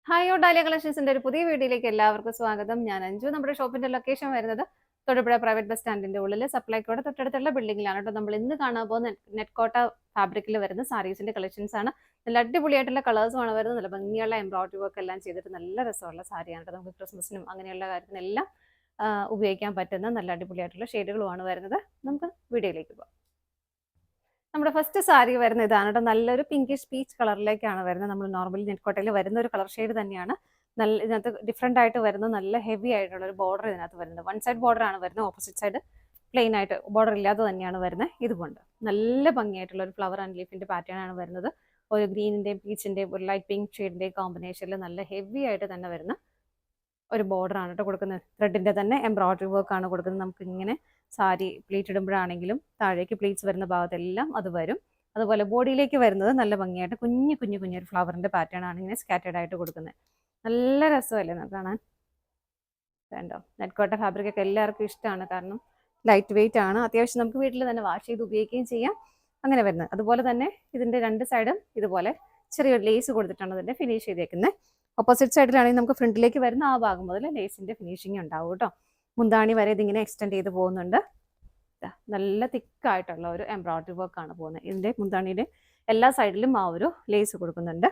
Hi dahlia കളക്ഷൻസിന്റെ ഒരു പുതിയ വീഡിയോയിലേക്ക് എല്ലാവർക്കും സ്വാഗതം. ഞാൻ അഞ്ജു. നമ്മുടെ ഷോപ്പിന്റെ ലൊക്കേഷൻ വരുന്നത് തൊടുപുഴ പ്രൈവറ്റ് ബസ് സ്റ്റാൻഡിന്റെ ഉള്ളിൽ സപ്ലൈക്കോടെ തൊട്ടടുത്തുള്ള ബിൽഡിംഗിലാണ് കേട്ടോ. നമ്മൾ ഇന്ന് കാണാൻ പോകുന്ന നെറ്റ്കോട്ട ഫാബ്രിക്കിൽ വരുന്ന സാരീസിന്റെ കളക്ഷൻസ് ആണ്. നല്ല അടിപൊളിയായിട്ടുള്ള കളേഴ്സുമാണ് വരുന്നത്. നല്ല ഭംഗിയുള്ള എംബ്രോയിഡറി വർക്ക് എല്ലാം ചെയ്തിട്ട് നല്ല രസമുള്ള സാരിയാണ് കേട്ടോ. നമുക്ക് ക്രിസ്മസിനും അങ്ങനെയുള്ള കാര്യത്തിനെല്ലാം ഉപയോഗിക്കാൻ പറ്റുന്ന നല്ല അടിപൊളിയായിട്ടുള്ള ഷെയ്ഡുകളുമാണ് വരുന്നത്. നമുക്ക് വീഡിയോയിലേക്ക് പോകാം. നമ്മുടെ ഫസ്റ്റ് സാരി വരുന്ന ഇതാണ് കേട്ടോ. നല്ലൊരു പിങ്കിഷ് പീച്ച് കളറിലേക്കാണ് വരുന്നത്. നമ്മൾ നോർമലി നെറ്റ്കോട്ടയിൽ വരുന്ന ഒരു കളർ ഷെയ്ഡ് തന്നെയാണ്. നല്ല ഇതിനകത്ത് ഡിഫറെൻ്റ് ആയിട്ട് വരുന്ന നല്ല ഹെവി ആയിട്ടുള്ള ഒരു ബോർഡർ ഇതിനകത്ത് വരുന്നത്. വൺ സൈഡ് ബോർഡർ ആണ് വരുന്നത്, ഓപ്പോസിറ്റ് സൈഡ് പ്ലെയിൻ ആയിട്ട് ബോർഡർ ഇല്ലാതെ തന്നെയാണ് വരുന്നത്. ഇതുകൊണ്ട് നല്ല ഭംഗിയായിട്ടുള്ള ഒരു ഫ്ലവർ ആൻഡ് ലീഫിന്റെ പാറ്റേൺ ആണ് വരുന്നത്. ഒരു ഗ്രീനിന്റെയും പീച്ചിന്റെയും ഒരു ലൈറ്റ് പിങ്ക് ഷെയ്ഡിന്റെയും കോമ്പിനേഷനിൽ നല്ല ഹെവി ആയിട്ട് തന്നെ വരുന്ന ഒരു ബോർഡർ ആണ് കേട്ടോ കൊടുക്കുന്നത്. ത്രെഡിന്റെ തന്നെ എംബ്രോയിഡറി വർക്ക് ആണ് കൊടുക്കുന്നത്. നമുക്ക് ഇങ്ങനെ സാരി പ്ലീറ്റ് ഇടുമ്പോഴാണെങ്കിലും താഴേക്ക് പ്ലീറ്റ്സ് വരുന്ന ഭാഗത്തെല്ലാം അത് വരും. അതുപോലെ ബോഡിയിലേക്ക് വരുന്നത് നല്ല ഭംഗിയായിട്ട് കുഞ്ഞു കുഞ്ഞു കുഞ്ഞൊരു ഫ്ലവറിന്റെ പാറ്റേൺ ആണ് ഇങ്ങനെ സ്കാറ്റേഡ് ആയിട്ട് കൊടുക്കുന്നത്. നല്ല രസമല്ലേ നമുക്ക് കാണാൻ. വേണ്ടോ, നെറ്റ്കോട്ട ഫാബ്രിക് ഒക്കെ എല്ലാവർക്കും ഇഷ്ടമാണ്. കാരണം ലൈറ്റ് വെയിറ്റ് ആണ്, അത്യാവശ്യം നമുക്ക് വീട്ടിൽ തന്നെ വാഷ് ചെയ്ത് ഉപയോഗിക്കുകയും ചെയ്യാം. അങ്ങനെ വരുന്നത്. അതുപോലെ തന്നെ ഇതിന്റെ രണ്ട് സൈഡും ഇതുപോലെ ചെറിയൊരു ലേസ് കൊടുത്തിട്ടാണ് ഇതിന്റെ ഫിനിഷ് ചെയ്തേക്കുന്നത്. ഓപ്പോസിറ്റ് സൈഡിലാണെങ്കിൽ നമുക്ക് ഫ്രണ്ടിലേക്ക് വരുന്ന ആ ഭാഗം മുതൽ ലേസിന്റെ ഫിനിഷിങ് ഉണ്ടാവും കേട്ടോ. മുന്താണി വരെ ഇതിങ്ങനെ എക്സ്റ്റെൻഡ് ചെയ്ത് പോകുന്നുണ്ട്. നല്ല തിക്കായിട്ടുള്ള ഒരു എംബ്രോയിഡറി വർക്ക് ആണ് പോകുന്നത്. ഇതിന്റെ മുന്താണിയുടെ എല്ലാ സൈഡിലും ആ ഒരു ലേസ് കൊടുക്കുന്നുണ്ട്.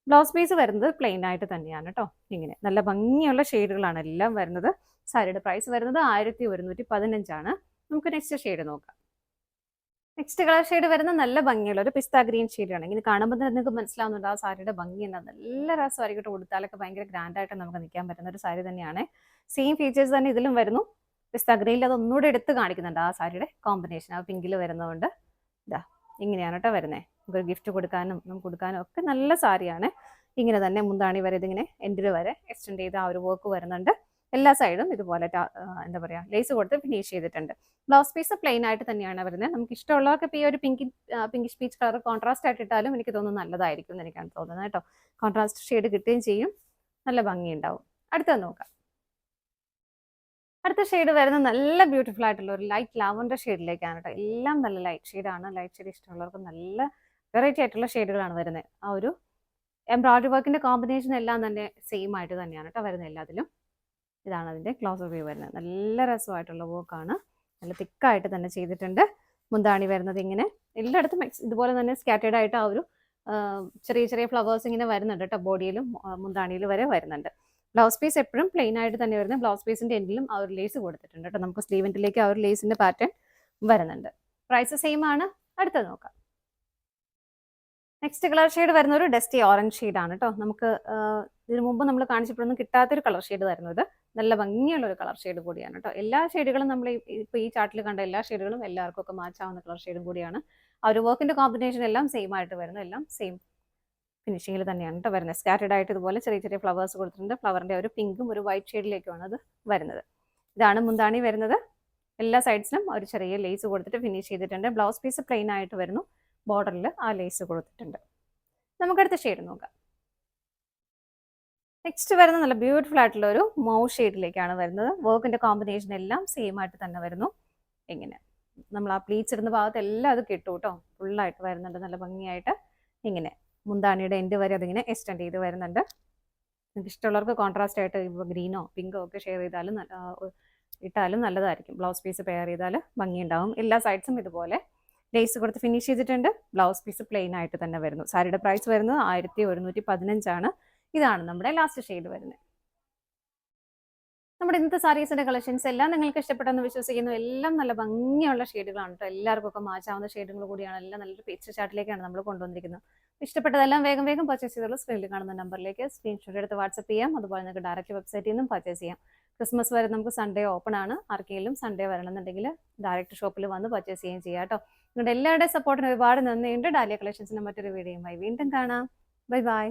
ബ്ലൗസ് പീസ് വരുന്നത് പ്ലെയിൻ ആയിട്ട് തന്നെയാണ് കേട്ടോ. ഇങ്ങനെ നല്ല ഭംഗിയുള്ള ഷെയ്ഡുകളാണ് എല്ലാം വരുന്നത്. സാരിയുടെ പ്രൈസ് വരുന്നത് 1115 നമുക്ക് നെക്സ്റ്റ് ഷെയ്ഡ് നോക്കാം. നെക്സ്റ്റ് കളർ ഷെയ്ഡ് വരുന്ന നല്ല ഭംഗിയുള്ള ഒരു പിസ്ത ഗ്രീൻ ഷെയ്ഡാണ്. ഇങ്ങനെ കാണുമ്പോൾ തന്നെ നിങ്ങൾക്ക് മനസ്സിലാവുന്നുണ്ട് ആ സാരിയുടെ ഭംഗി എന്താ. നല്ല രസമായിരിക്കും കൊടുത്താലൊക്കെ ഭയങ്കര ഗ്രാൻഡ് ആയിട്ട് നമുക്ക് നിൽക്കാൻ പറ്റുന്ന ഒരു സാരി തന്നെയാണ്. സെയിം ഫീച്ചേഴ്സ് തന്നെ ഇതിലും വരുന്നു. പിസ്ത ഗ്രീനിൽ അത് ഒന്നുകൂടെ എടുത്ത് കാണിക്കുന്നുണ്ട് ആ സാരിയുടെ കോമ്പിനേഷൻ. ആ പിങ്കിൽ വരുന്നതുകൊണ്ട് ഇതാ ഇങ്ങനെയാണ് കേട്ടോ വരുന്നത്. നമുക്ക് ഗിഫ്റ്റ് കൊടുക്കാനും നമുക്ക് കൊടുക്കാനും ഒക്കെ നല്ല സാരിയാണ്. ഇങ്ങനെ തന്നെ മുന്താണി വരെ ഇതിങ്ങനെ എൻഡിൽ വരെ എക്സ്റ്റെൻഡ് ചെയ്ത് ആ ഒരു വർക്ക് വരുന്നുണ്ട്. എല്ലാ സൈഡും ഇതുപോലെ എന്താ പറയുക ലേസ് കൊടുത്ത് ഫിനിഷ് ചെയ്തിട്ടുണ്ട്. ബ്ലൗസ് പീസ് പ്ലെയിൻ ആയിട്ട് തന്നെയാണ് വരുന്നത്. നമുക്ക് ഇഷ്ടമുള്ളവർക്ക് ഇപ്പോൾ ഈ ഒരു പിങ്കിഷ് പീച്ച് കളർ കോൺട്രാസ്റ്റ് ആയിട്ട് ഇട്ടാലും എനിക്ക് തോന്നുന്നു നല്ലതായിരിക്കും എന്ന് എനിക്കാണ് തോന്നുന്നത് കേട്ടോ. കോൺട്രാസ്റ്റ് ഷെയ്ഡ് കിട്ടുകയും ചെയ്യും, നല്ല ഭംഗിയുണ്ടാവും. അടുത്തത് നോക്കാം. അടുത്ത ഷെയ്ഡ് വരുന്നത് നല്ല ബ്യൂട്ടിഫുൾ ആയിട്ടുള്ള ഒരു ലൈറ്റ് ലാവൻഡർ ഷെയ്ഡിലേക്കാണ് കേട്ടോ. എല്ലാം നല്ല ലൈറ്റ് ഷെയ്ഡാണ്. ലൈറ്റ് ഷെയ്ഡ് ഇഷ്ടമുള്ളവർക്ക് നല്ല വെറൈറ്റി ആയിട്ടുള്ള ഷെയ്ഡുകളാണ് വരുന്നത്. ആ ഒരു എംബ്രോയിഡറി വർക്കിന്റെ കോമ്പിനേഷൻ എല്ലാം തന്നെ സെയിം ആയിട്ട് തന്നെയാണ് കേട്ടോ വരുന്നത് എല്ലാത്തിലും. ഇതാണ് അതിന്റെ ക്ലോസർ വ്യൂ വരുന്നത്. നല്ല രസമായിട്ടുള്ള വർക്കാണ്. നല്ല തിക്കായിട്ട് തന്നെ ചെയ്തിട്ടുണ്ട്. മുന്താണി വരുന്നത് ഇങ്ങനെ എല്ലായിടത്തും ഇതുപോലെ തന്നെ സ്കാറ്റേഡ് ആയിട്ട് ആ ഒരു ചെറിയ ചെറിയ ഫ്ലവേഴ്സ് ഇങ്ങനെ വരുന്നുണ്ട് കേട്ടോ. ബോഡിയിലും മുന്താണിയിലും വരെ വരുന്നുണ്ട്. ബ്ലൗസ് പീസ് എപ്പോഴും പ്ലെയിൻ ആയിട്ട് തന്നെ വരുന്നത്. ബ്ലൗസ് പീസിന്റെ എൻഡിലും ആ ഒരു ലേസ് കൊടുത്തിട്ടുണ്ട് കേട്ടോ. നമുക്ക് സ്ലീവ് എൻഡിലേക്ക് ആ ഒരു ലേസിന്റെ പാറ്റേൺ വരുന്നുണ്ട്. പ്രൈസ് സെയിം ആണ്. അടുത്തത് നോക്കാം. നെക്സ്റ്റ് കളർ ഷെയ്ഡ് വരുന്ന ഒരു ഡസ്റ്റി ഓറഞ്ച് ഷെയ്ഡാണ് കേട്ടോ. നമുക്ക് ഇതിനു മുമ്പ് നമ്മൾ കാണിച്ചപ്പോഴൊന്നും കിട്ടാത്തൊരു കളർ ഷെയ്ഡ് വരുന്നത്. നല്ല ഭംഗിയുള്ള ഒരു കളർ ഷെയ്ഡ് കൂടിയാണ് കേട്ടോ. എല്ലാ ഷെയ്ഡുകളും നമ്മൾ ഇപ്പോൾ ഈ ചാർട്ടിൽ കണ്ട എല്ലാ ഷെയ്ഡുകളും എല്ലാവർക്കും ഒക്കെ മാച്ച് ആവുന്ന കളർ ഷെയ്ഡും കൂടിയാണ്. ആ ഒരു വർക്കിന്റെ കോമ്പിനേഷൻ എല്ലാം സെയിം ആയിട്ട് വരുന്നു. എല്ലാം സെയിം ഫിനിഷിങ്ങിൽ തന്നെയാണ് കേട്ടോ വരുന്നത്. സ്കാറ്റേഡ് ആയിട്ട് ഇതുപോലെ ചെറിയ ചെറിയ ഫ്ലവേഴ്സ് കൊടുത്തിട്ടുണ്ട്. ഫ്ലവറിന്റെ ഒരു പിങ്കും ഒരു വൈറ്റ് ഷെയ്ഡിലേക്കുമാണ് അത് വരുന്നത്. ഇതാണ് മുന്താണി വരുന്നത്. എല്ലാ സൈഡ്സിലും ഒരു ചെറിയ ലേസ് കൊടുത്തിട്ട് ഫിനിഷ് ചെയ്തിട്ടുണ്ട്. ബ്ലൗസ് പീസ് പ്ലെയിൻ ആയിട്ട് വരുന്നു. ബോർഡറിൽ ആ ലേസ് കൊടുത്തിട്ടുണ്ട്. നമുക്കടുത്ത ഷെയ്ഡ് നോക്കാം. നെക്സ്റ്റ് വരുന്ന നല്ല ബ്യൂട്ടിഫുൾ ആയിട്ടുള്ള ഒരു മൗ ഷെയ്ഡിലേക്കാണ് വരുന്നത്. വർക്കിന്റെ കോമ്പിനേഷൻ എല്ലാം സെയിം ആയിട്ട് തന്നെ വരുന്നു. ഇങ്ങനെ നമ്മൾ ആ പ്ലീറ്റ്സ് ഇടുന്ന ഭാഗത്ത് എല്ലാം അത് കിട്ടും കേട്ടോ. ഫുള്ളായിട്ട് വരുന്നുണ്ട് നല്ല ഭംഗിയായിട്ട്. ഇങ്ങനെ മുന്താണിയുടെ എൻഡ് വരെ അതിങ്ങനെ എക്സ്റ്റെൻഡ് ചെയ്ത് വരുന്നുണ്ട്. നിങ്ങൾക്ക് ഇഷ്ടമുള്ളവർക്ക് കോൺട്രാസ്റ്റ് ആയിട്ട് ഇപ്പോൾ ഗ്രീനോ പിങ്കോ ഒക്കെ ഷെയർ ചെയ്താലും ഇട്ടാലും നല്ലതായിരിക്കും. ബ്ലൗസ് പീസ് പെയർ ചെയ്താൽ ഭംഗിയുണ്ടാവും. എല്ലാ സൈഡ്സും ഇതുപോലെ ലേസ് കൊടുത്ത് ഫിനിഷ് ചെയ്തിട്ടുണ്ട്. ബ്ലൗസ് പീസ് പ്ലെയിൻ ആയിട്ട് തന്നെ വരുന്നു. സാരിയുടെ പ്രൈസ് വരുന്നത് 1115. ഇതാണ് നമ്മുടെ ലാസ്റ്റ് ഷെയ്ഡ് വരുന്നത്. നമ്മുടെ ഇന്നത്തെ സാരീസിന്റെ കളക്ഷൻസ് എല്ലാം നിങ്ങൾക്ക് ഇഷ്ടപ്പെട്ടെന്ന് വിശ്വസിക്കുന്നു. എല്ലാം നല്ല ഭംഗിയുള്ള ഷെയ്ഡുകളാണ് കേട്ടോ. എല്ലാവർക്കും ഒക്കെ മാച്ചാവുന്ന ഷെയ്ഡുകൾ കൂടിയാണ്. എല്ലാം നല്ലൊരു പിക്ചർ ചാർട്ടിലേക്കാണ് നമ്മൾ കൊണ്ടുവന്നിരിക്കുന്നത്. ഇഷ്ടപ്പെട്ടതെല്ലാം വേഗം വേഗം പർച്ചേസ് ചെയ്തുള്ള സ്ക്രീനിൽ കാണുന്ന നമ്പറിലേക്ക് സ്ക്രീൻഷോട്ട് എടുത്ത് വാട്സപ്പ് ചെയ്യാം. അതുപോലെ നിങ്ങൾക്ക് ഡയറക്റ്റ് വെബ്സൈറ്റിൽ നിന്നും പർച്ചേസ് ചെയ്യാം. ക്രിസ്മസ് വരെ നമുക്ക് സൺഡേ ഓപ്പൺ ആണ്. ആർക്കെങ്കിലും സൺഡേ വരണമെന്നുണ്ടെങ്കിൽ ഡയറക്റ്റ് ഷോപ്പിൽ വന്ന് പർച്ചേസ് ചെയ്യുകയും ചെയ്യാം കേട്ടോ. നിങ്ങളുടെ എല്ലാവരുടെയും സപ്പോർട്ടിന് ഒരുപാട് നന്ദിയുണ്ട്. ഡാലിയ കളക്ഷൻസിന്റെ മറ്റൊരു വീഡിയോയുമായി വീണ്ടും കാണാം. Bye bye.